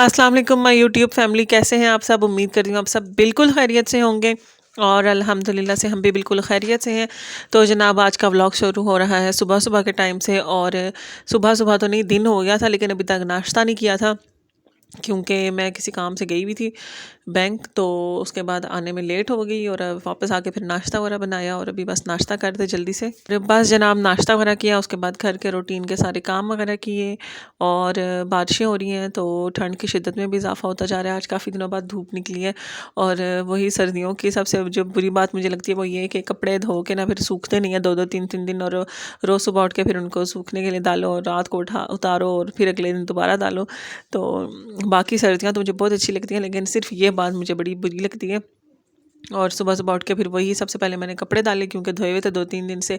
अस्सलाम वालेकुम my YouTube family, कैसे हैं आप सब? उम्मीद करती हूँ आप सब बिल्कुल खैरियत से होंगे और अल्हम्दुलिल्लाह से हम भी बिल्कुल खैरियत से हैं। तो जनाब आज का व्लॉग शुरू हो रहा है सुबह सुबह के टाइम से। और सुबह सुबह तो नहीं, दिन हो गया था लेकिन अभी तक नाश्ता नहीं किया था क्योंकि मैं किसी काम से गई हुई थी बैंक। तो उसके बाद आने में लेट हो गई और अब वापस आके फिर नाश्ता वगैरह बनाया और अभी बस नाश्ता करते जल्दी से। फिर बस जनाब नाश्ता वगैरह किया, उसके बाद घर के रूटीन के सारे काम वगैरह किए। और बारिशें हो रही हैं तो ठंड की शिद्दत में भी इजाफा होता जा रहा है। आज काफ़ी दिनों बाद धूप निकली है और वही सर्दियों की सबसे जो बुरी बात मुझे लगती है वो ये है कि कपड़े धो के ना फिर सूखते नहीं है 2-2 3-3 दिन। और रोज़ सुबह उठ के फिर उनको सूखने के लिए डालो और रात को उतारो और फिर अगले दिन दोबारा डालो। तो बाकी सर्दियाँ तो मुझे बहुत अच्छी लगती हैं लेकिन सिर्फ ये बात मुझे बड़ी बुरी लगती है। और सुबह सुबह उठ के फिर वही सबसे पहले मैंने कपड़े डाले क्योंकि धोए हुए थे 2-3 दिन से।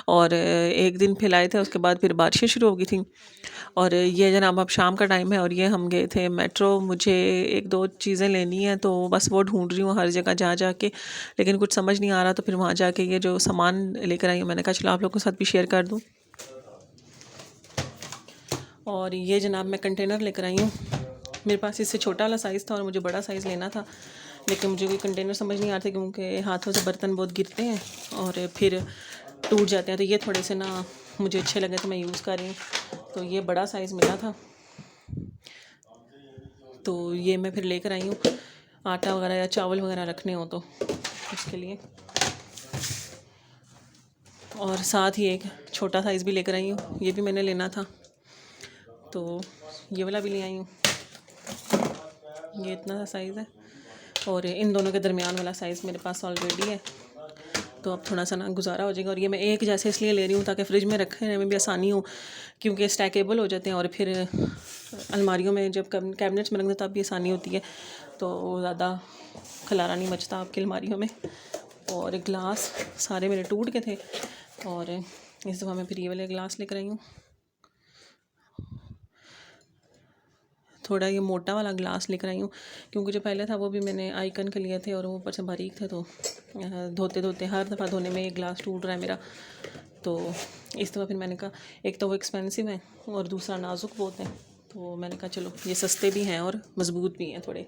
और एक दिन फैलाए थे, उसके बाद फिर बारिशें शुरू हो गई थी। और ये जनाब अब शाम का टाइम है और ये हम गए थे मेट्रो, मुझे एक दो चीज़ें लेनी है तो बस वो ढूंढ रही हूँ हर जगह जा जा के, लेकिन कुछ समझ नहीं आ रहा। तो फिर वहाँ जाके ये जो सामान लेकर आई हूँ मैंने कहा चलो आप लोगों के साथ भी शेयर कर दूँ। और ये जनाब मैं कंटेनर लेकर आई हूँ। मेरे पास इससे छोटा वाला साइज़ था और मुझे बड़ा साइज़ लेना था, लेकिन मुझे कोई कंटेनर समझ नहीं आ रहा क्योंकि हाथों से बर्तन बहुत गिरते हैं और फिर टूट जाते हैं। तो ये थोड़े से ना मुझे अच्छे लगे तो मैं यूज़ कर रही हूँ। तो ये बड़ा साइज़ मिला था तो ये मैं फिर लेकर आई हूँ, आटा वगैरह या चावल वगैरह रखने हो तो उसके लिए। और साथ ही एक छोटा साइज़ भी लेकर आई हूँ, ये भी मैंने लेना था तो ये वाला भी ले आई हूँ। ये इतना सा साइज़ है और इन दोनों के दरमियान वाला साइज़ मेरे पास ऑलरेडी है, तो अब थोड़ा सा ना गुजारा हो जाएगा। और ये मैं एक जैसे इसलिए ले रही हूँ ताकि फ्रिज में रखने में भी आसानी हो, क्योंकि स्टैकेबल हो जाते हैं और फिर अलमारियों में जब कैबिनेट्स में रखते तब भी आसानी होती है, तो ज़्यादा खलारा नहीं मचता आपकी अलमारियों में। और गिलास सारे मेरे टूट के थे और इस दफ़ा मैं फिर ये वाले गिलास लेकर आई हूँ। थोड़ा ये मोटा वाला गिलास लेकर आई हूँ क्योंकि जो पहले था वो भी मैंने आइकन के लिए थे और वो ऊपर से बारीक थे, तो धोते धोते हर दफ़ा धोने में एक गिलास टूट रहा है मेरा। तो इस दफ़ा फिर मैंने कहा एक तो वो एक्सपेंसिव है और दूसरा नाजुक बहुत है, तो मैंने कहा चलो ये सस्ते भी हैं और मज़बूत भी हैं थोड़े।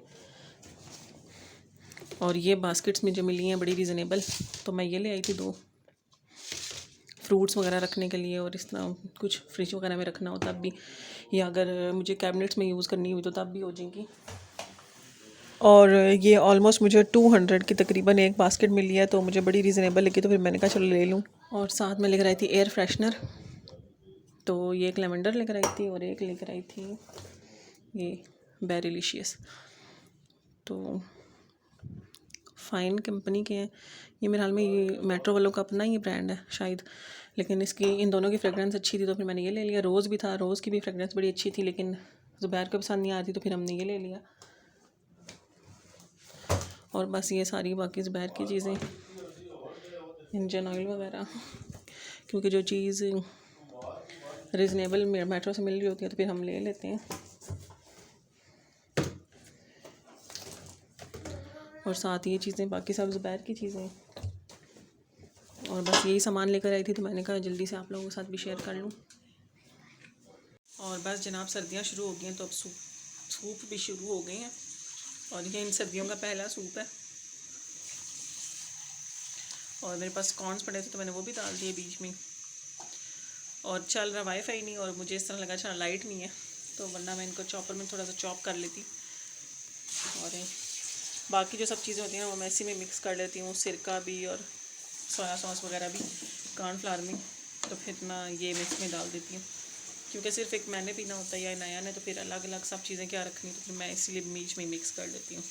और ये बास्केट्स मुझे मिली हैं बड़ी रीज़नेबल, तो मैं ये ले आई थी 2 फ्रूट्स वगैरह रखने के लिए और इस तरह कुछ फ्रिज वगैरह में रखना हो तब भी, या अगर मुझे कैबिनेट्स में यूज़ करनी हुई तो तब भी हो जाएगी। और ये ऑलमोस्ट मुझे 200 की तकरीबन एक बास्केट मिली है, तो मुझे बड़ी रीज़नेबल लगी तो फिर मैंने कहा चलो ले लूँ। और साथ में लेकर आई थी एयर फ्रेशनर, तो ये एक लेवेंडर लेकर आई थी और एक लेकर आई थी ये बेरिलिशियस, तो फ़ाइन कंपनी के हैं ये। मेरे हाल में ये मेट्रो वालों का अपना ही ब्रांड है शायद, लेकिन इसकी इन दोनों की फ्रेगरेंस अच्छी थी तो फिर मैंने ये ले लिया। रोज़ भी था, रोज़ की भी फ्रेगरेंस बड़ी अच्छी थी लेकिन ज़ुबैर को पसंद नहीं आ रही तो फिर हमने ये ले लिया। और बस ये सारी बाकी ज़ुबैर की चीज़ें, इंजन ऑयल वगैरह, क्योंकि जो चीज़ रीज़नेबल मेट्रो से मिल रही होती है तो फिर हम ले लेते हैं। और साथ ये चीज़ें बाकी सब ज़ुबैर की चीज़ें। और बस यही सामान लेकर आई थी तो मैंने कहा जल्दी से आप लोगों के साथ भी शेयर कर लूँ। और बस जनाब सर्दियाँ शुरू हो गई हैं तो अब सूप भी शुरू हो गए हैं और ये इन सर्दियों का पहला सूप है। और मेरे पास कॉर्न्स पड़े थे तो मैंने वो भी डाल दिए बीच में। और चल रहा वाईफाई नहीं और मुझे इस तरह लगा अच्छा लाइट नहीं है, तो वरना मैं इनको चॉपर में थोड़ा सा चॉप कर लेती। और बाकी जो सब चीज़ें होती हैं वो मैं इसी में मिक्स कर लेती हूँ, सिरका भी और सोया सॉस वगैरह भी कॉर्नफ्लावर में, तो फिर ना ये मिक्स में डाल देती हूँ क्योंकि सिर्फ एक मैंने पीना होता है या नया ने, तो फिर अलग अलग सब चीज़ें क्या रखनी, तो फिर मैं इसीलिए बीच में मिक्स कर देती हूँ।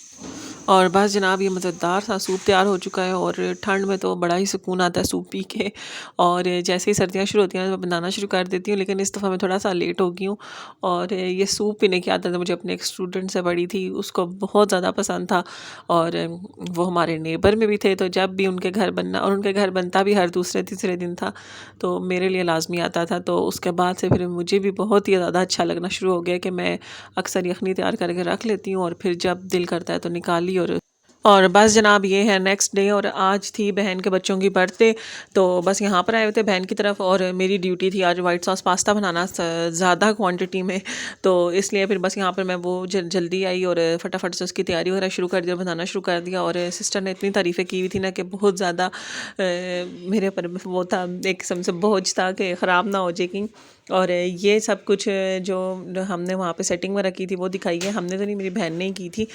और बस जनाब ये मज़ेदार सा सूप तैयार हो चुका है और ठंड में तो बड़ा ही सुकून आता है सूप पी के। और जैसे ही सर्दियाँ शुरू होती हैं मैं बनाना शुरू कर देती हूँ, लेकिन इस दफ़ा मैं थोड़ा सा लेट हो गई हूँ। और ये सूप पीने की आदत मुझे अपने एक स्टूडेंट से पड़ी थी, उसको बहुत ज़्यादा पसंद था और वो हमारे नेबर में भी थे, तो जब भी उनके घर बनना, और उनके घर बनता भी हर दूसरे तीसरे दिन था, तो मेरे लिए लाजमी आता था। तो उसके बाद से फिर मुझे भी बहुत ही ज़्यादा अच्छा लगना शुरू हो गया कि मैं अक्सर यखनी तैयार करके रख लेती हूँ और फिर जब दिल करता है तो निकाली और बस जनाब ये है नेक्स्ट डे और आज थी बहन के बच्चों की बर्थडे। तो बस यहाँ पर आए हुए थे बहन की तरफ और मेरी ड्यूटी थी आज वाइट सॉस पास्ता बनाना ज़्यादा क्वांटिटी में। तो इसलिए फिर बस यहाँ पर मैं वो जल्दी आई और फटाफट से उसकी तैयारी वगैरह शुरू कर दी और बनाना शुरू कर दिया। और सिस्टर ने इतनी तारीफ़ें की हुई थी ना कि बहुत ज़्यादा मेरे पर वो था एक किस्म से बोझ था कि ख़राब ना हो जाएगी। और ये सब कुछ जो हमने वहाँ पे सेटिंग वगैरह की थी वो दिखाई है, हमने तो नहीं, मेरी बहन ने ही की थी।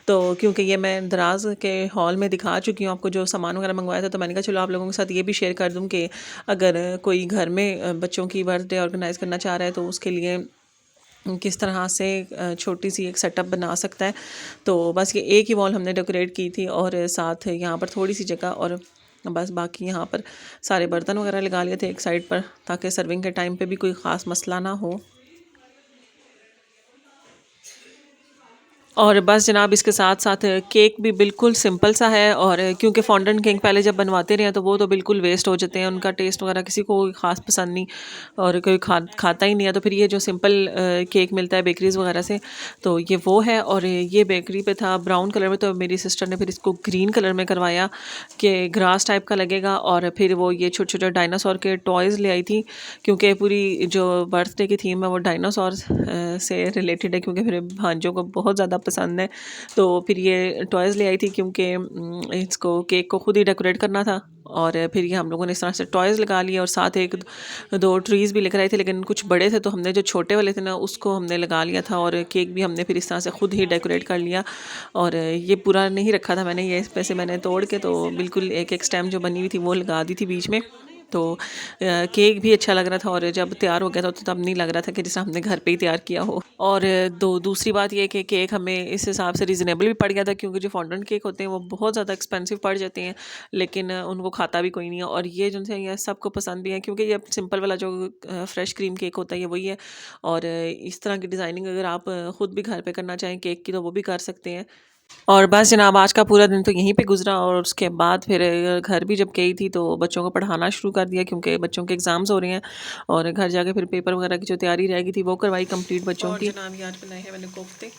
तो क्योंकि ये मैं दराज के हॉल में दिखा चुकी हूँ आपको जो सामान वगैरह मंगवाया था, तो मैंने कहा चलो आप लोगों के साथ ये भी शेयर कर दूँ कि अगर कोई घर में बच्चों की बर्थडे ऑर्गेनाइज़ करना चाह रहा है तो उसके लिए किस तरह से छोटी सी एक सेटअप बना सकता है। तो बस ये एक ही वॉल हमने डेकोरेट की थी और साथ यहाँ पर थोड़ी सी जगह और बस बाकी यहाँ पर सारे बर्तन वगैरह लगा लिए थे एक साइड पर, ताकि सर्विंग के टाइम पे भी कोई ख़ास मसला ना हो। और बस जनाब इसके साथ साथ केक भी बिल्कुल सिंपल सा है। और क्योंकि फॉन्डेंट केक पहले जब बनवाते रहे हैं तो वो तो बिल्कुल वेस्ट हो जाते हैं, उनका टेस्ट वगैरह किसी को कोई ख़ास पसंद नहीं और कोई खाता ही नहीं है। तो फिर ये जो सिंपल केक मिलता है बेकरीज़ वगैरह से, तो ये वो है। और ये बेकरी पे था ब्राउन कलर में, तो मेरी सिस्टर ने फिर इसको ग्रीन कलर में करवाया कि ग्रास टाइप का लगेगा। और फिर वो ये छोटे छोटे डायनासोर के टॉयज़ ले आई थी, क्योंकि पूरी जो बर्थडे की थीम है वो डायनासोर से रिलेटेड है, क्योंकि मेरे भांजों को बहुत ज़्यादा पसंद है। तो फिर ये टॉयज़ ले आई थी क्योंकि इसको केक को खुद ही डेकोरेट करना था। और फिर ये हम लोगों ने इस तरह से टॉयज़ लगा लिए और साथ एक दो ट्रीज़ भी लेकर आए थे, लेकिन कुछ बड़े थे तो हमने जो छोटे वाले थे ना उसको हमने लगा लिया था। और केक भी हमने फिर इस तरह से खुद ही डेकोरेट कर लिया। और ये पूरा नहीं रखा था मैंने, ये पैसे मैंने तोड़ के तो बिल्कुल एक एक स्टेम जो बनी हुई थी वो लगा दी थी बीच में। तो केक भी अच्छा लग रहा था और जब तैयार हो गया था तो तब नहीं लग रहा था कि जैसे हमने घर पे ही तैयार किया हो। और दूसरी बात ये कि केक हमें इस हिसाब से रीज़नेबल भी पड़ गया था, क्योंकि जो फॉन्डेंट केक होते हैं वो बहुत ज़्यादा एक्सपेंसिव पड़ जाते हैं, लेकिन उनको खाता भी कोई नहीं है। और ये जो है ये सबको पसंद भी है, क्योंकि ये सिंपल वाला जो फ्रेश क्रीम केक होता है ये वही है। और इस तरह की डिज़ाइनिंग अगर आप ख़ुद भी घर पे करना चाहें केक की तो वो भी कर सकते हैं। और बस जनाब आज का पूरा दिन तो यहीं पे गुजरा। और उसके बाद फिर घर भी जब गई थी तो बच्चों को पढ़ाना शुरू कर दिया, क्योंकि बच्चों के एग्ज़ाम्स हो रहे हैं। और घर जाके फिर पेपर वगैरह की जो तैयारी रह गई थी वो करवाई कंप्लीट बच्चों की। जनाब आज बनाए हैं मैंने कोफ्ते,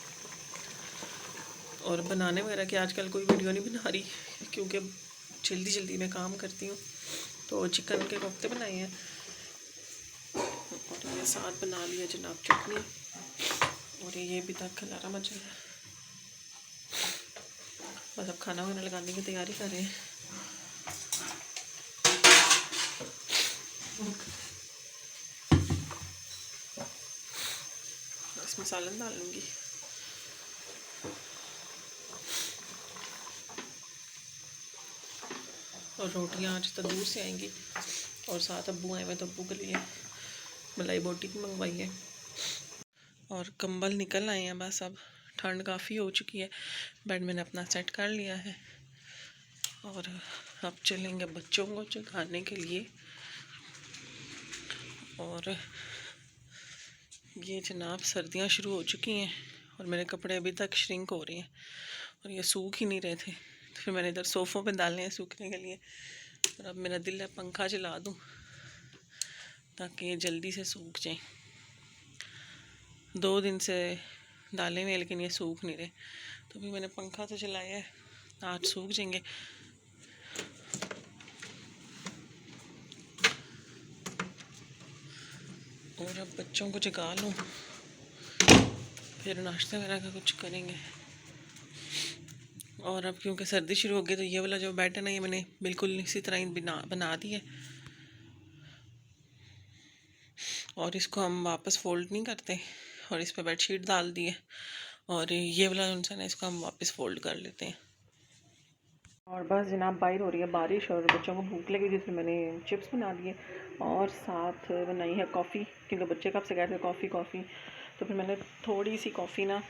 और बनाने वगैरह की आजकल कोई वीडियो नहीं बना रही क्योंकि जल्दी जल्दी में काम करती हूँ। तो चिकन के कोफ्ते बनाए हैं और ये साथ बना लिया जनाब चटनी। और ये भी तक खलारा मच गया, बस अब खाना वाना लगाने की तैयारी कर रहे हैं। इसमें सालन डाल लूँगी। और रोटियां आज तो दूर से आएंगी। और साथ अब्बू आए हुए तो अब्बू के लिए मलाई बोटी भी मंगवाई है। और कंबल निकल आए हैं, बस अब ठंड काफ़ी हो चुकी है। बेड मैंने अपना सेट कर लिया है और अब चलेंगे बच्चों को जगाने के लिए। और ये जनाब सर्दियाँ शुरू हो चुकी हैं और मेरे कपड़े अभी तक श्रिंक हो रहे हैं और ये सूख ही नहीं रहे थे। तो फिर मैंने इधर सोफ़ों पे डालने हैं सूखने के लिए। और अब मेरा दिल है पंखा चला दूँ ताकि ये जल्दी से सूख जाए। 2 दिन से डाले हुए लेकिन ये सूख नहीं रहे, तो भी मैंने पंखा तो चलाया है, आज सूख जाएंगे। और अब बच्चों को जगा लूँ, फिर नाश्ते वगैरह का कुछ करेंगे। और अब क्योंकि सर्दी शुरू हो गई तो ये वाला जो बेड है ना ये मैंने बिल्कुल इसी तरह ही बना दी है। और इसको हम वापस फोल्ड नहीं करते और इस पर बेडशीट डाल दी है। और ये वाला जो है ना इसको हम वापस फोल्ड कर लेते हैं। और बस जनाब बाहर हो रही है बारिश और बच्चों को भूख लगी थी, फिर मैंने चिप्स बना दिए और साथ बनाई है कॉफ़ी, क्योंकि बच्चे कब से कहते हैं कॉफ़ी कॉफ़ी। तो फिर मैंने थोड़ी सी कॉफ़ी ना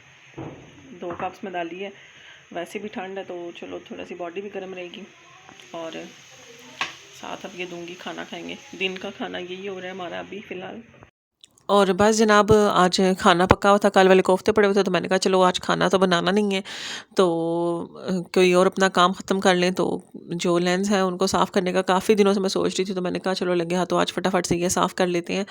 2 कप्स में डाली है। वैसे भी ठंड है तो चलो थोड़ा सी बॉडी भी गर्म रहेगी। और साथ अब ये दूंगी, खाना खाएंगे। दिन का खाना यही हो रहा है हमारा अभी फ़िलहाल। और बस जनाब आज खाना पका हुआ था, कल वाले कोफ्ते पड़े हुए थे, तो मैंने कहा चलो आज खाना तो बनाना नहीं है तो कोई और अपना काम ख़त्म कर लें। तो जो लेंस है उनको साफ़ करने का काफ़ी दिनों से मैं सोच रही थी, तो मैंने कहा चलो लगे हाँ तो आज फटाफट से ये साफ़ कर लेते हैं।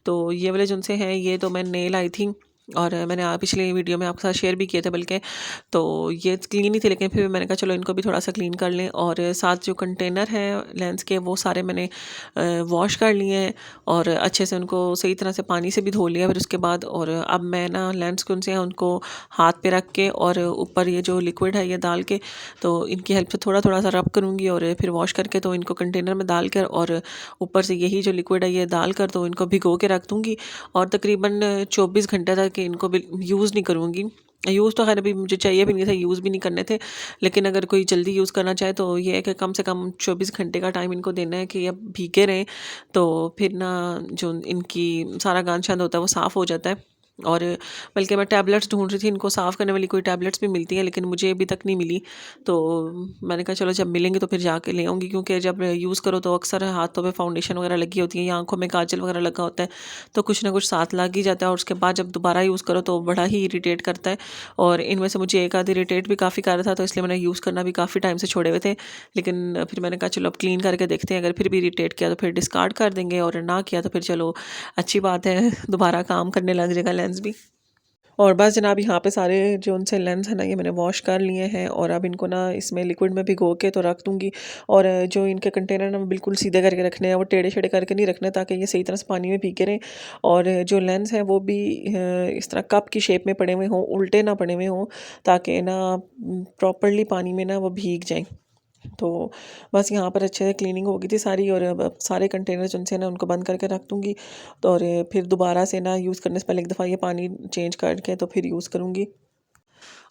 तो ये वाले जिनसे हैं ये तो मैं नेल आई थी और मैंने पिछली वीडियो में आपके साथ शेयर भी किए थे बल्कि। तो ये क्लीन ही थे, लेकिन फिर मैंने कहा चलो इनको भी थोड़ा सा क्लीन कर लें। और साथ जो कंटेनर हैं लेंस के वो सारे मैंने वॉश कर लिए हैं और अच्छे से उनको सही तरह से पानी से भी धो लिया फिर उसके बाद। और अब मैं ना लेंस के उनसे उनको हाथ पे रख के और ऊपर ये जो लिक्विड है ये डाल के तो इनकी हेल्प से थोड़ा थोड़ा सा रब करूँगी और फिर वॉश करके तो इनको कंटेनर में डाल कर और ऊपर से यही जो लिक्विड है ये डाल कर तो इनको भिगो के रख दूँगी। और तकरीबन 24 घंटे तक इनको यूज़ नहीं करूँगी। यूज़ तो खैर अभी मुझे चाहिए भी नहीं था, यूज़ भी नहीं करने थे, लेकिन अगर कोई जल्दी यूज़ करना चाहे तो ये है कि कम से कम 24 घंटे का टाइम इनको देना है कि ये भीगे रहें। तो फिर ना जो इनकी सारा गांद शांद होता है वो साफ़ हो जाता है। और बल्कि मैं टैबलेट्स ढूंढ रही थी, इनको साफ़ करने वाली कोई टैबलेट्स भी मिलती हैं लेकिन मुझे अभी तक नहीं मिली। तो मैंने कहा चलो जब मिलेंगी तो फिर जाके ले आऊँगी, क्योंकि जब यूज़ करो तो अक्सर हाथों पे फाउंडेशन वगैरह लगी होती है या आंखों में काजल वगैरह लगा होता है, तो कुछ ना कुछ साथ लग ही जाता है और उसके बाद जब दोबारा यूज़ करो तो बड़ा ही इरिटेट करता है। और इनमें से मुझे एक आध इरिटेट भी काफ़ी कर रहा था, तो इसलिए मैंने यूज़ करना भी काफ़ी टाइम से छोड़े हुए थे। लेकिन फिर मैंने कहा चलो अब क्लीन करके देखते हैं, अगर फिर भी इरिटेट किया तो फिर डिस्कार्ड कर देंगे और ना किया तो फिर चलो अच्छी बात है, दोबारा काम करने लग जाएगा लेंस भी। और बस जनाब यहाँ पे सारे जो उनसे लेंस है ना ये मैंने वॉश कर लिए हैं और अब इनको ना इसमें लिक्विड में भिगो के तो रख दूँगी। और जो इनके कंटेनर ना वो बिल्कुल सीधे करके रखने हैं, वो टेढ़े शेढ़े करके नहीं रखने, ताकि ये सही तरह से पानी में भीगे रहें। और जो लेंस है वो भी इस तरह कप की शेप में पड़े हुए हों, उल्टे ना पड़े हुए हों, ताकि ना प्रॉपरली पानी में ना वो भीग जाएँ। तो बस यहाँ पर अच्छे से क्लीनिंग हो गई थी सारी और अब सारे कंटेनर जिनसे ना उनको बंद करके रख दूँगी। तो और फिर दोबारा से ना यूज़ करने से पहले एक दफ़ा ये पानी चेंज करके तो फिर यूज़ करूँगी।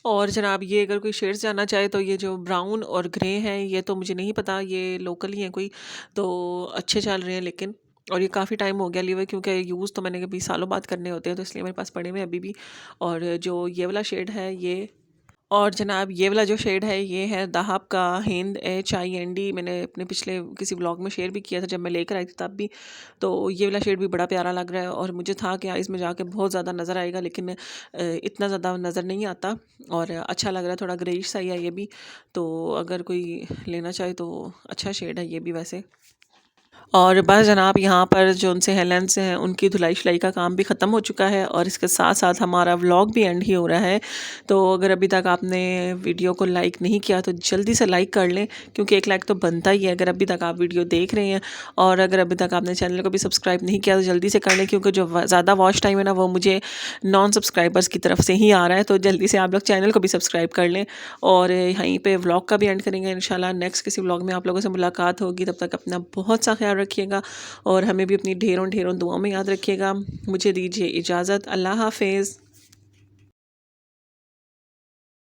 और जनाब ये अगर कोई शेड्स जानना चाहे तो ये जो ब्राउन और ग्रे हैं ये तो मुझे नहीं पता, ये लोकल ही हैं कोई, तो अच्छे चल रहे हैं लेकिन। और ये काफ़ी टाइम हो गया लिए हुए, क्योंकि यूज़ तो मैंने कभी सालों बाद करने होते हैं, तो इसलिए मेरे पास पड़े हुए हैं अभी भी। और जो ये वाला शेड है ये, और जनाब ये वाला जो शेड है ये है दहाब का हिंद HIND। मैंने अपने पिछले किसी व्लॉग में शेयर भी किया था जब मैं लेकर आई थी तब भी। तो ये वाला शेड भी बड़ा प्यारा लग रहा है और मुझे था कि इसमें जाके बहुत ज़्यादा नज़र आएगा, लेकिन इतना ज़्यादा नज़र नहीं आता और अच्छा लग रहा है, थोड़ा ग्रेइश सा ही है ये भी। तो अगर कोई लेना चाहे तो अच्छा शेड है ये भी वैसे। और बस जनाब यहाँ पर जो उनसे हेलेंस से हैं उनकी धुलाई शुलाई का काम भी ख़त्म हो चुका है और इसके साथ साथ हमारा व्लॉग भी एंड ही हो रहा है। तो अगर अभी तक आपने वीडियो को लाइक नहीं किया तो जल्दी से लाइक कर लें, क्योंकि एक लाइक तो बनता ही है अगर अभी तक आप वीडियो देख रहे हैं। और अगर अभी तक आपने चैनल को भी सब्सक्राइब नहीं किया तो जल्दी से कर लें, क्योंकि जो ज़्यादा वॉच टाइम है ना वो मुझे नॉन सब्सक्राइबर्स की तरफ से ही आ रहा है। तो जल्दी से आप लोग चैनल को भी सब्सक्राइब कर लें और यहीं पे व्लॉग का भी एंड करेंगे इंशाल्लाह। नेक्स्ट किसी व्लॉग में आप लोगों से मुलाकात होगी, तब तक अपना बहुत सा ख्याल रखिएगा और हमें भी अपनी ढेरों ढेरों दुआओं में याद रखिएगा। मुझे दीजिए इजाज़त, अल्लाह हाफ़िज़।